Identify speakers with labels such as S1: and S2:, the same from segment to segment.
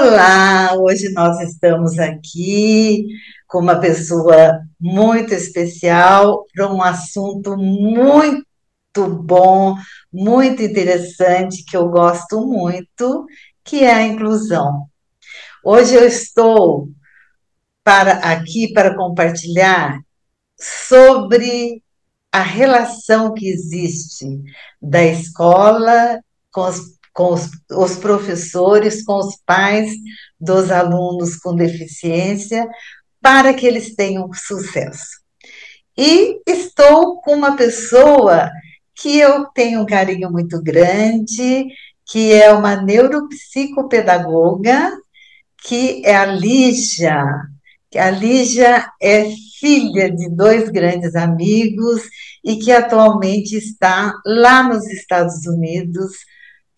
S1: Olá, hoje nós estamos aqui com uma pessoa muito especial para um assunto muito bom, muito interessante, que eu gosto muito, que é a inclusão. Hoje eu estou aqui para compartilhar sobre a relação que existe da escola com os professores, com os pais dos alunos com deficiência, para que eles tenham sucesso. E estou com uma pessoa que eu tenho um carinho muito grande, que é uma neuropsicopedagoga, que é a Lígia. A Lígia é filha de dois grandes amigos e que atualmente está lá nos Estados Unidos,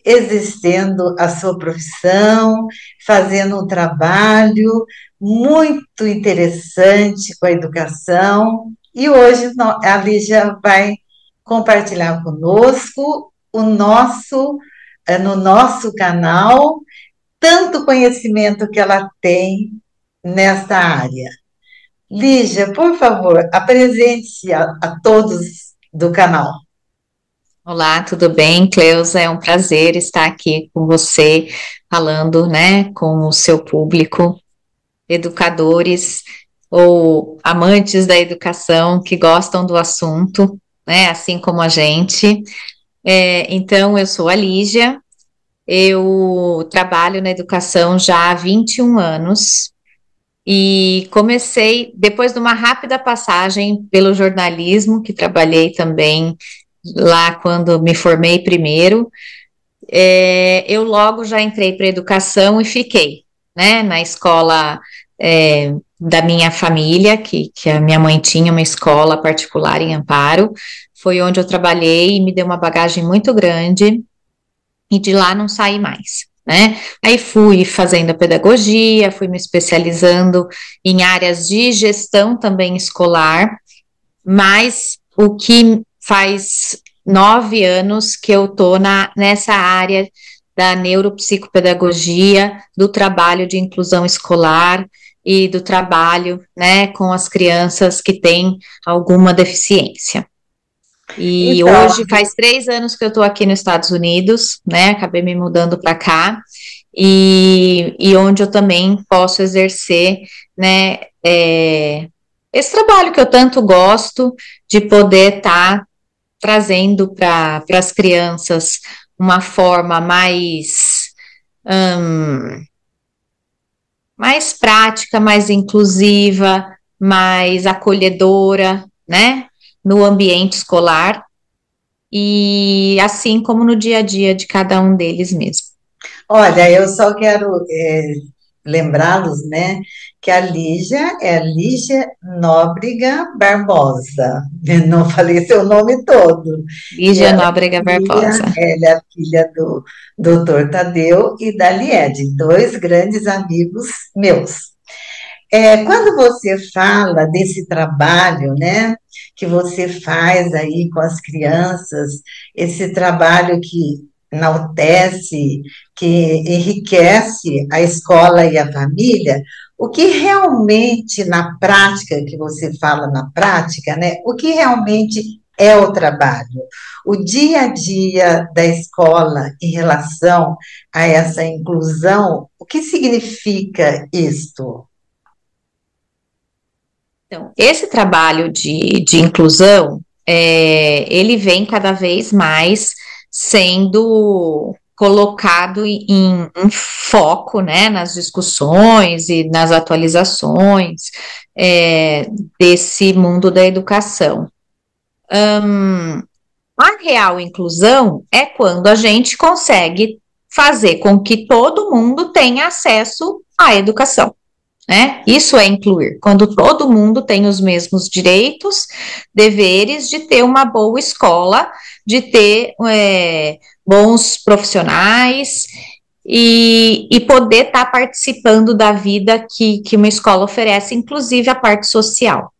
S1: exercendo a sua profissão, fazendo um trabalho muito interessante com a educação. E hoje a Lígia vai compartilhar conosco no nosso canal, tanto conhecimento que ela tem nesta área. Lígia, por favor, apresente-se a todos do canal.
S2: Olá, tudo bem, Cleusa? É um prazer estar aqui com você, falando, né, com o seu público, educadores ou amantes da educação que gostam do assunto, né, assim como a gente. Então, eu sou a Lígia, eu trabalho na educação já há 21 anos e comecei, depois de uma rápida passagem pelo jornalismo, que trabalhei também lá quando me formei primeiro, eu logo já entrei para a educação e fiquei, né, na escola da minha família, que a minha mãe tinha uma escola particular em Amparo, foi onde eu trabalhei e me deu uma bagagem muito grande, e de lá não saí mais, né? Aí fui fazendo a pedagogia, fui me especializando em áreas de gestão também escolar, mas o que faz 9 anos que eu estou nessa área da neuropsicopedagogia, do trabalho de inclusão escolar e do trabalho, né, com as crianças que têm alguma deficiência. E
S1: Então,
S2: hoje faz 3 anos que eu estou aqui nos Estados Unidos, né, acabei me mudando para cá, e onde eu também posso exercer, né, esse trabalho que eu tanto gosto de poder estar trazendo para as crianças uma forma mais prática, mais inclusiva, mais acolhedora, né, no ambiente escolar, e assim como no dia a dia de cada um deles mesmo.
S1: olha, eu só quero lembrá-los, né, que a Lígia é a Lígia Nóbrega Barbosa. Eu não falei seu nome todo. E
S2: Lígia Nóbrega Barbosa.
S1: ela é a filha do doutor Tadeu e da Liede, dois grandes amigos meus. Quando você fala desse trabalho, né, que você faz aí com as crianças, esse trabalho que enaltece, que enriquece a escola e a família, o que realmente na prática, que você fala na prática, né, o que realmente é o trabalho? O dia a dia da escola em relação a essa inclusão, o que significa isto?
S2: Então, esse trabalho de inclusão, ele vem cada vez mais sendo colocado em foco, né, nas discussões e nas atualizações, desse mundo da educação. A real inclusão é quando a gente consegue fazer com que todo mundo tenha acesso à educação, né? Isso é incluir, quando todo mundo tem os mesmos direitos, deveres de ter uma boa escola, de ter bons profissionais e poder estar participando da vida que uma escola oferece, inclusive a parte social.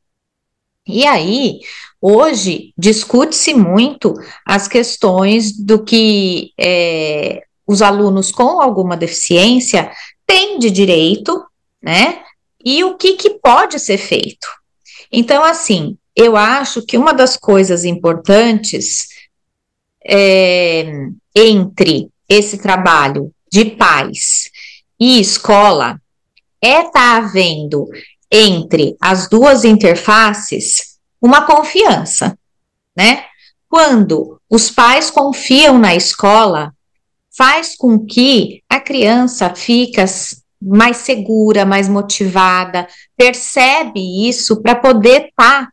S2: E aí, hoje, discute-se muito as questões do que os alunos com alguma deficiência tem de direito, né? E o que pode ser feito. Então, assim, eu acho que uma das coisas importantes entre esse trabalho de pais e escola é estar havendo entre as duas interfaces uma confiança, né? Quando os pais confiam na escola, faz com que a criança fique mais segura, mais motivada, percebe isso para poder estar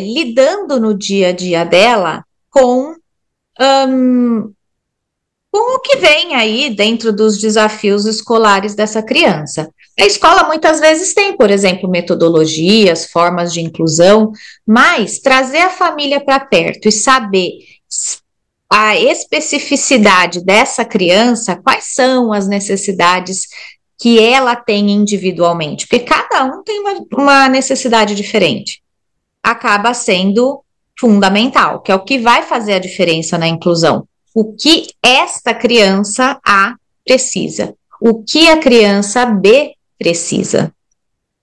S2: lidando no dia a dia dela com o que vem aí dentro dos desafios escolares dessa criança. A escola muitas vezes tem, por exemplo, metodologias, formas de inclusão, mas trazer a família para perto e saber a especificidade dessa criança, quais são as necessidades que ela tem individualmente, porque cada um tem uma necessidade diferente, acaba sendo fundamental, que é o que vai fazer a diferença na inclusão. O que esta criança A precisa, o que a criança B precisa.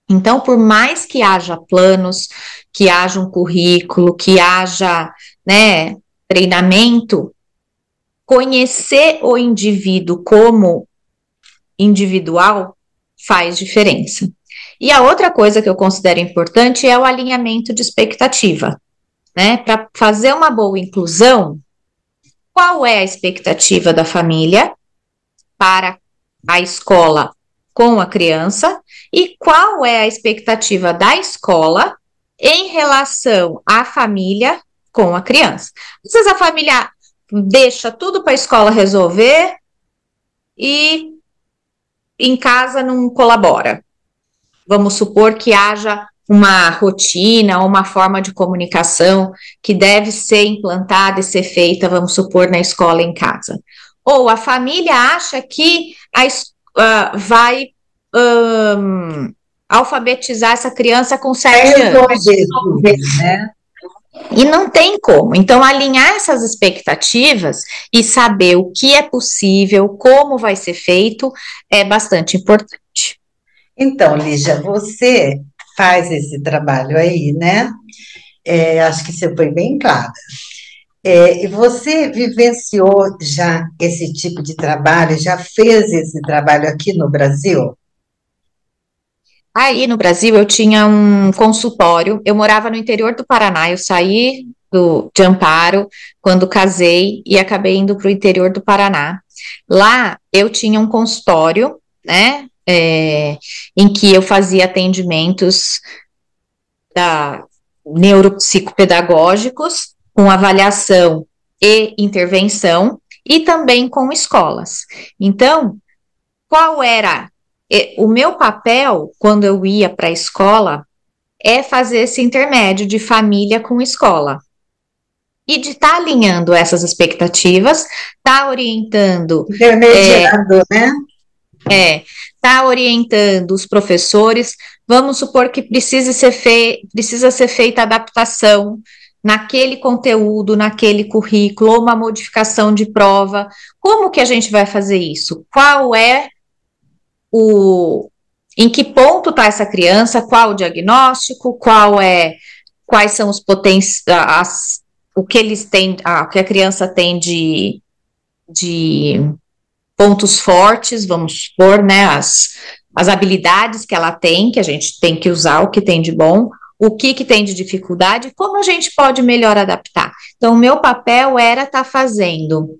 S2: Então, por mais que haja planos, que haja um currículo, que haja, né, treinamento, conhecer o indivíduo como individual faz diferença. E a outra coisa que eu considero importante é o alinhamento de expectativa, né? Para fazer uma boa inclusão, qual é a expectativa da família para a escola com a criança e qual é a expectativa da escola em relação à família com a criança. Às vezes a família deixa tudo para a escola resolver e em casa não colabora. Vamos supor que haja uma rotina ou uma forma de comunicação que deve ser implantada e ser feita, vamos supor, na escola e em casa. Ou a família acha que vai alfabetizar essa criança com 7 anos.
S1: Né?
S2: E não tem como. Então, alinhar essas expectativas e saber o que é possível, como vai ser feito, é bastante importante.
S1: Então, Lígia, você faz esse trabalho aí, né? Acho que você foi bem clara. E você vivenciou já esse tipo de trabalho, já fez esse trabalho aqui no Brasil?
S2: Aí no Brasil eu tinha um consultório, eu morava no interior do Paraná, eu saí de Amparo quando casei e acabei indo para o interior do Paraná. Lá eu tinha um consultório, né, em que eu fazia atendimentos neuropsicopedagógicos com avaliação e intervenção e também com escolas. Então, qual era o meu papel quando eu ia para a escola é fazer esse intermédio de família com escola. E de estar alinhando essas expectativas, estar orientando.
S1: Intermediando, né?
S2: Estar orientando os professores. Vamos supor que precisa ser feita adaptação naquele conteúdo, naquele currículo, ou uma modificação de prova. Como que a gente vai fazer isso? Qual é em que ponto está essa criança, qual o diagnóstico, quais são os o que eles têm, o que a criança tem de pontos fortes, vamos supor, né, as habilidades que ela tem, que a gente tem que usar o que tem de bom, o que tem de dificuldade, como a gente pode melhor adaptar. Então, o meu papel era estar fazendo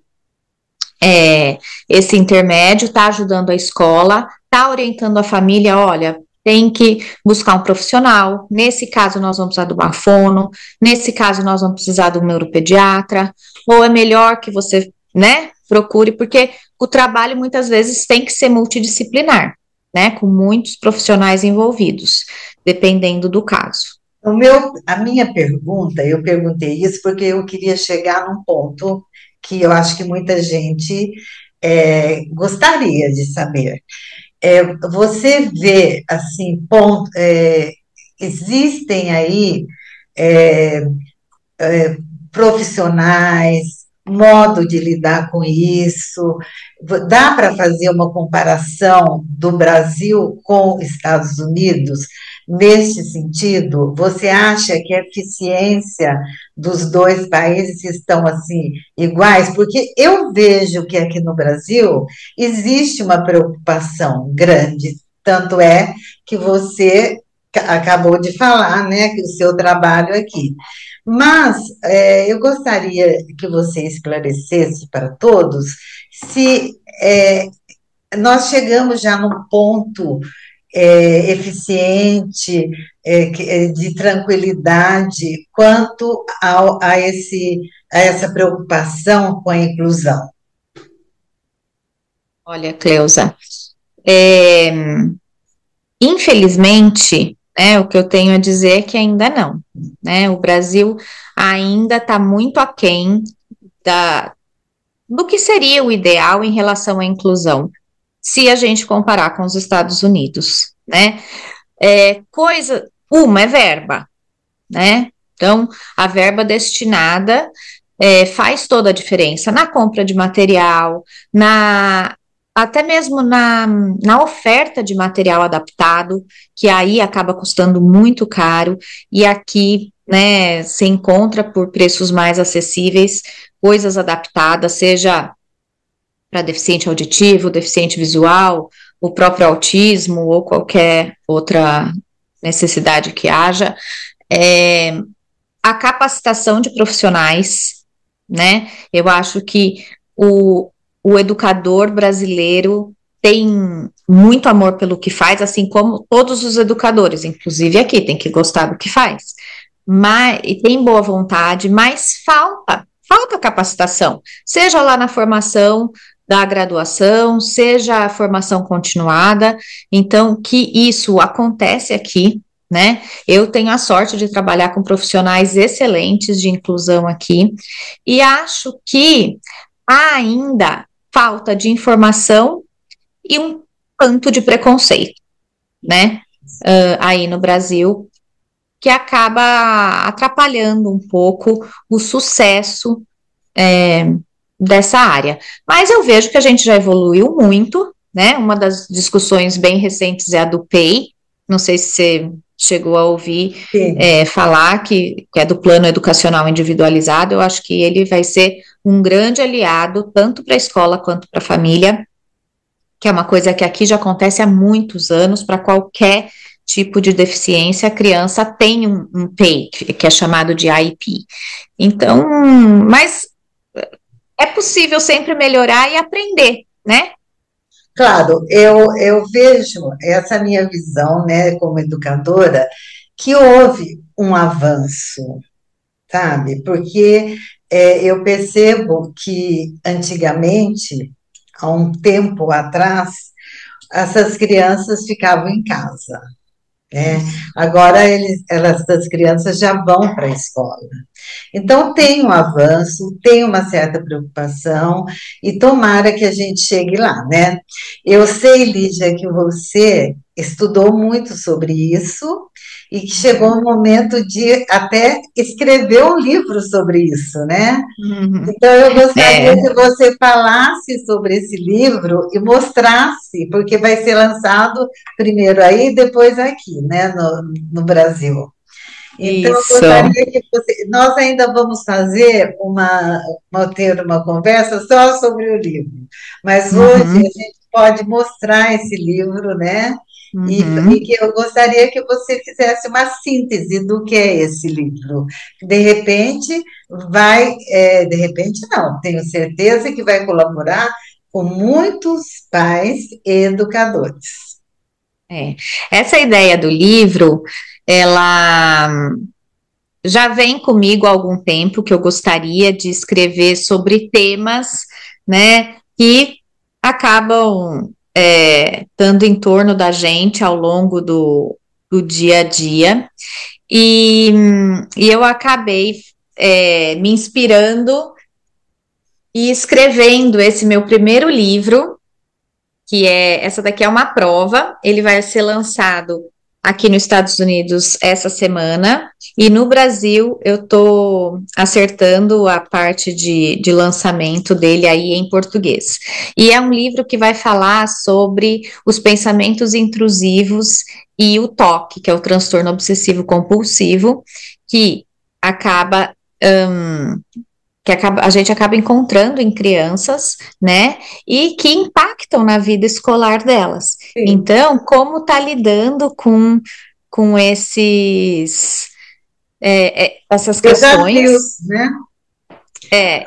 S2: esse intermédio, estar ajudando a escola, estar orientando a família, olha, tem que buscar um profissional, nesse caso nós vamos precisar do bafono, nesse caso nós vamos precisar do neuropediatra, ou é melhor que você, né, procure, porque o trabalho muitas vezes tem que ser multidisciplinar, né, com muitos profissionais envolvidos, dependendo do caso.
S1: A minha pergunta, eu perguntei isso porque eu queria chegar num ponto que eu acho que muita gente gostaria de saber. Você vê, assim, existem aí profissionais modo de lidar com isso? Dá para fazer uma comparação do Brasil com Estados Unidos neste sentido? Você acha que a eficiência dos dois países estão assim iguais? Porque eu vejo que aqui no Brasil existe uma preocupação grande, tanto é que você acabou de falar, né, que o seu trabalho aqui. Mas eu gostaria que você esclarecesse para todos se nós chegamos já num ponto eficiente, de tranquilidade, quanto a essa preocupação com a inclusão.
S2: Olha, Cleusa, é, infelizmente, né, o que eu tenho a dizer é que ainda não, né? O Brasil ainda está muito aquém do que seria o ideal em relação à inclusão, se a gente comparar com os Estados Unidos, né? Uma é verba, né? Então, a verba destinada faz toda a diferença na compra de material, até mesmo na oferta de material adaptado, que aí acaba custando muito caro, e aqui, né, se encontra por preços mais acessíveis, coisas adaptadas, seja para deficiente auditivo, deficiente visual, o próprio autismo ou qualquer outra necessidade que haja. A capacitação de profissionais, né? Eu acho que o educador brasileiro tem muito amor pelo que faz, assim como todos os educadores, inclusive aqui, tem que gostar do que faz. E tem boa vontade, mas falta capacitação, seja lá na formação da graduação, seja a formação continuada. Então, que isso acontece aqui, né? Eu tenho a sorte de trabalhar com profissionais excelentes de inclusão aqui, e acho que há ainda falta de informação e um tanto de preconceito, né? Aí no Brasil, que acaba atrapalhando um pouco o sucesso dessa área. Mas eu vejo que a gente já evoluiu muito, né? Uma das discussões bem recentes é a do PEI, não sei se você chegou a ouvir falar, que é do Plano Educacional Individualizado. Eu acho que ele vai ser um grande aliado, tanto para a escola quanto para a família, que é uma coisa que aqui já acontece há muitos anos. Para qualquer tipo de deficiência, a criança tem um PEI, que é chamado de IEP. Então, mas é possível sempre melhorar e aprender, né?
S1: Claro, eu vejo essa minha visão, né, como educadora, que houve um avanço, sabe? Porque eu percebo que antigamente, há um tempo atrás, essas crianças ficavam em casa, né? Agora essas crianças já vão para a escola. Então, tem um avanço, tem uma certa preocupação, e tomara que a gente chegue lá, né? Eu sei, Lídia, que você estudou muito sobre isso e que chegou o momento de até escrever um livro sobre isso, né? Então, eu gostaria que você falasse sobre esse livro e mostrasse, porque vai ser lançado primeiro aí, depois aqui, né, no Brasil. Então, eu
S2: Isso.
S1: gostaria que você. Nós ainda vamos fazer ter uma conversa só sobre o livro, mas hoje a gente pode mostrar esse livro, né? E que eu gostaria que você fizesse uma síntese do que é esse livro. De repente, de repente não, tenho certeza que vai colaborar com muitos pais e educadores.
S2: Essa ideia do livro, ela já vem comigo há algum tempo, que eu gostaria de escrever sobre temas, né, que acabam estando em torno da gente ao longo do dia a dia, e eu acabei me inspirando e escrevendo esse meu primeiro livro, essa daqui é uma prova. Ele vai ser lançado aqui nos Estados Unidos essa semana, e no Brasil eu estou acertando a parte de lançamento dele aí em português. E é um livro que vai falar sobre os pensamentos intrusivos e o TOC, que é o transtorno obsessivo compulsivo, que acaba a gente acaba encontrando em crianças, né, e que impactam na vida escolar delas.
S1: Sim.
S2: Então, como tá lidando com essas questões,
S1: Desafios, né?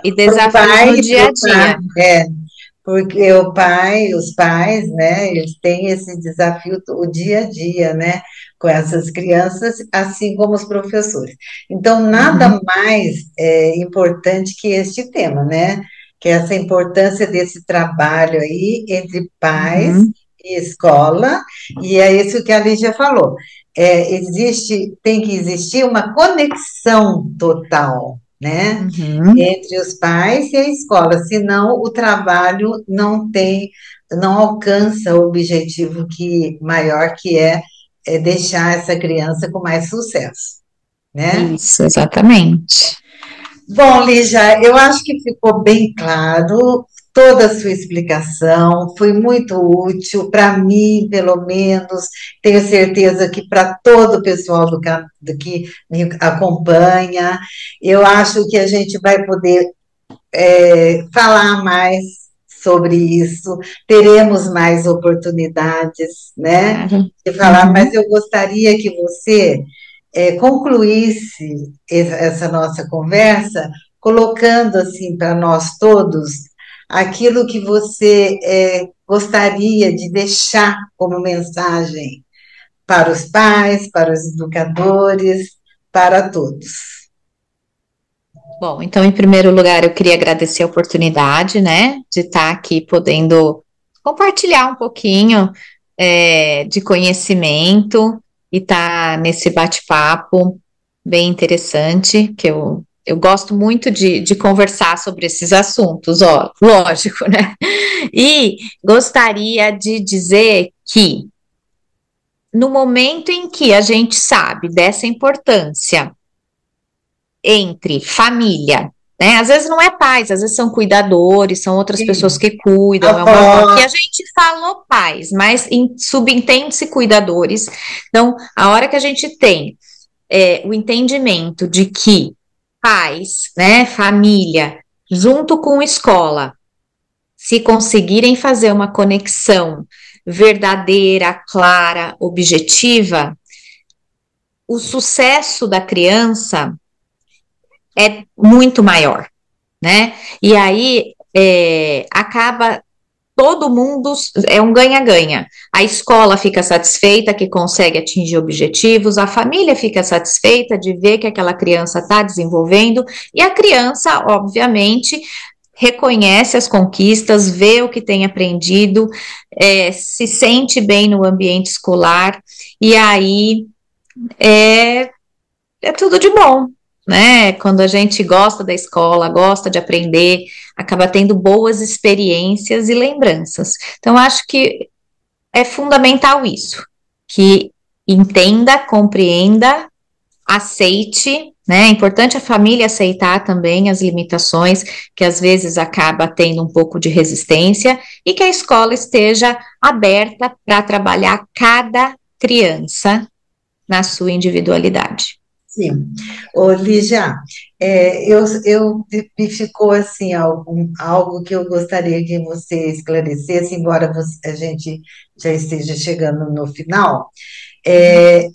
S2: e
S1: Para o
S2: desafios
S1: pai
S2: no
S1: e
S2: dia
S1: para
S2: a
S1: o pai,
S2: dia.
S1: porque os pais, né, eles têm esse desafio o dia a dia, né, com essas crianças, assim como os professores. Então,
S2: Uhum,
S1: nada mais importante que este tema, né, que é essa importância desse trabalho aí entre pais
S2: uhum,
S1: e escola, e é isso que a Lígia falou. Tem que existir uma conexão total, né?
S2: uhum.
S1: Entre os pais e a escola, senão o trabalho não alcança o objetivo maior que é deixar essa criança com mais sucesso, né?
S2: Isso, exatamente.
S1: Bom, Lígia, eu acho que ficou bem claro toda a sua explicação, foi muito útil para mim, pelo menos, tenho certeza que para todo o pessoal do que me acompanha. Eu acho que a gente vai poder falar mais sobre isso, teremos mais oportunidades, né,
S2: Claro.
S1: de falar, mas
S2: Uhum.
S1: eu gostaria que você concluísse essa nossa conversa, colocando assim para nós todos aquilo que você gostaria de deixar como mensagem para os pais, para os educadores, para todos.
S2: Bom, então, em primeiro lugar, eu queria agradecer a oportunidade, né, de estar aqui podendo compartilhar um pouquinho de conhecimento e estar nesse bate-papo bem interessante, que eu gosto muito de conversar sobre esses assuntos, ó, lógico, né? E gostaria de dizer que no momento em que a gente sabe dessa importância entre família, né? Às vezes não é pais, às vezes são cuidadores, são outras pessoas
S1: Sim.
S2: que cuidam, é uma avó. Aqui a
S1: Avós,
S2: gente falou pais, mas subentende-se cuidadores. Então, a hora que a gente tem o entendimento de que pais, né, família, junto com escola, se conseguirem fazer uma conexão verdadeira, clara, objetiva, o sucesso da criança é muito maior, né? E aí acaba todo mundo é um ganha-ganha. A escola fica satisfeita que consegue atingir objetivos, a família fica satisfeita de ver que aquela criança está desenvolvendo, e a criança, obviamente, reconhece as conquistas, vê o que tem aprendido, se sente bem no ambiente escolar, e aí é, é tudo de bom, né? Quando a gente gosta da escola, gosta de aprender, acaba tendo boas experiências e lembranças. Então, acho que é fundamental isso, que entenda, compreenda, aceite, né? É importante a família aceitar também as limitações, que às vezes acaba tendo um pouco de resistência, e que a escola esteja aberta para trabalhar cada criança na sua individualidade.
S1: sim. Ô, Lígia, me ficou assim algo que eu gostaria que você esclarecesse, embora a gente já esteja chegando no final. É,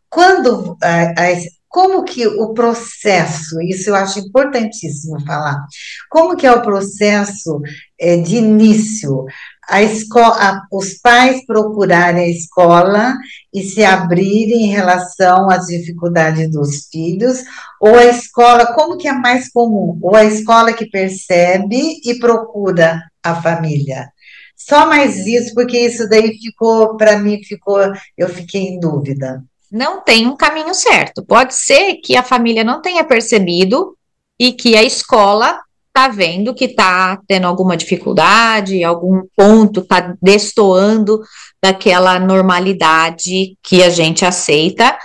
S1: quando como que o processo, isso eu acho importantíssimo falar, como que é o processo de início? Os pais procurarem a escola e se abrirem em relação às dificuldades dos filhos, ou a escola, como que é mais comum? Ou a escola que percebe e procura a família? Só mais isso, porque isso daí ficou, para mim, eu fiquei em dúvida.
S2: Não tem um caminho certo. Pode ser que a família não tenha percebido e que a escola está vendo que está tendo alguma dificuldade, algum ponto está destoando daquela normalidade que a gente aceita,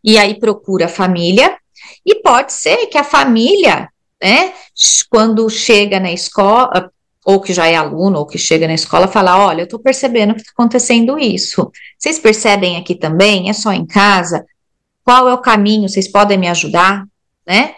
S2: e aí procura a família, e pode ser que a família, né, quando chega na escola, ou que já é aluno, ou que chega na escola, fala, olha, eu estou percebendo que está acontecendo isso. Vocês percebem aqui também? É só em casa? Qual é o caminho? Vocês podem me ajudar, né?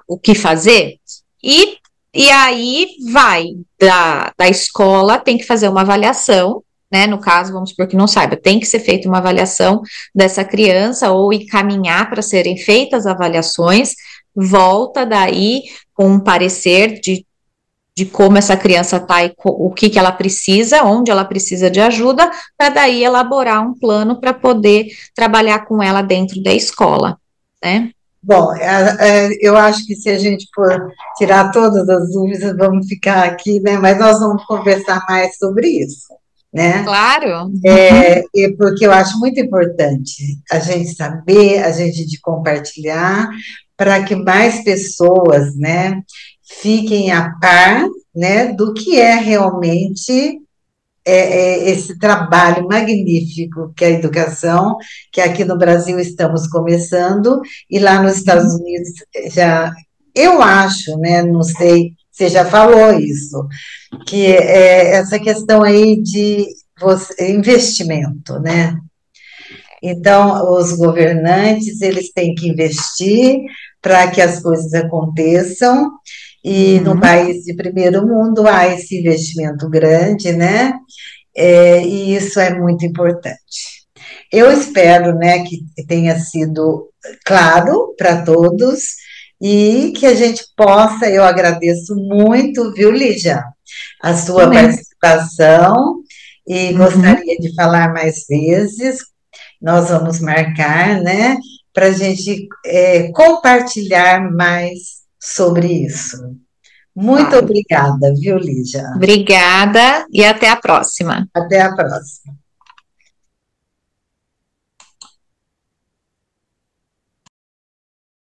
S2: O que fazer? E aí vai da escola, tem que fazer uma avaliação, né? No caso, vamos supor que não saiba, tem que ser feita uma avaliação dessa criança ou encaminhar para serem feitas avaliações, volta daí com um parecer de como essa criança está e o que ela precisa, onde ela precisa de ajuda, para daí elaborar um plano para poder trabalhar com ela dentro da escola, né?
S1: Bom, eu acho que se a gente for tirar todas as dúvidas, vamos ficar aqui, né? Mas nós vamos conversar mais sobre isso, né?
S2: Claro.
S1: Porque eu acho muito importante a gente saber, a gente de compartilhar, para que mais pessoas, né, fiquem a par, né, do que é realmente esse trabalho magnífico que é a educação, que aqui no Brasil estamos começando, e lá nos Estados Unidos já, eu acho, né, não sei, você já falou isso, que é essa questão aí de investimento, né? Então, os governantes, eles têm que investir para que as coisas aconteçam, e no país de primeiro mundo há esse investimento grande, né? E isso é muito importante. Eu espero, né, que tenha sido claro para todos e que a gente possa, eu agradeço muito, viu, Lígia, a sua
S2: Também.
S1: participação e gostaria de falar mais vezes. Nós vamos marcar, né, para a gente compartilhar mais sobre isso. Muito
S2: Claro.
S1: obrigada, viu, Lígia?
S2: Obrigada e até a próxima.
S1: Até a próxima.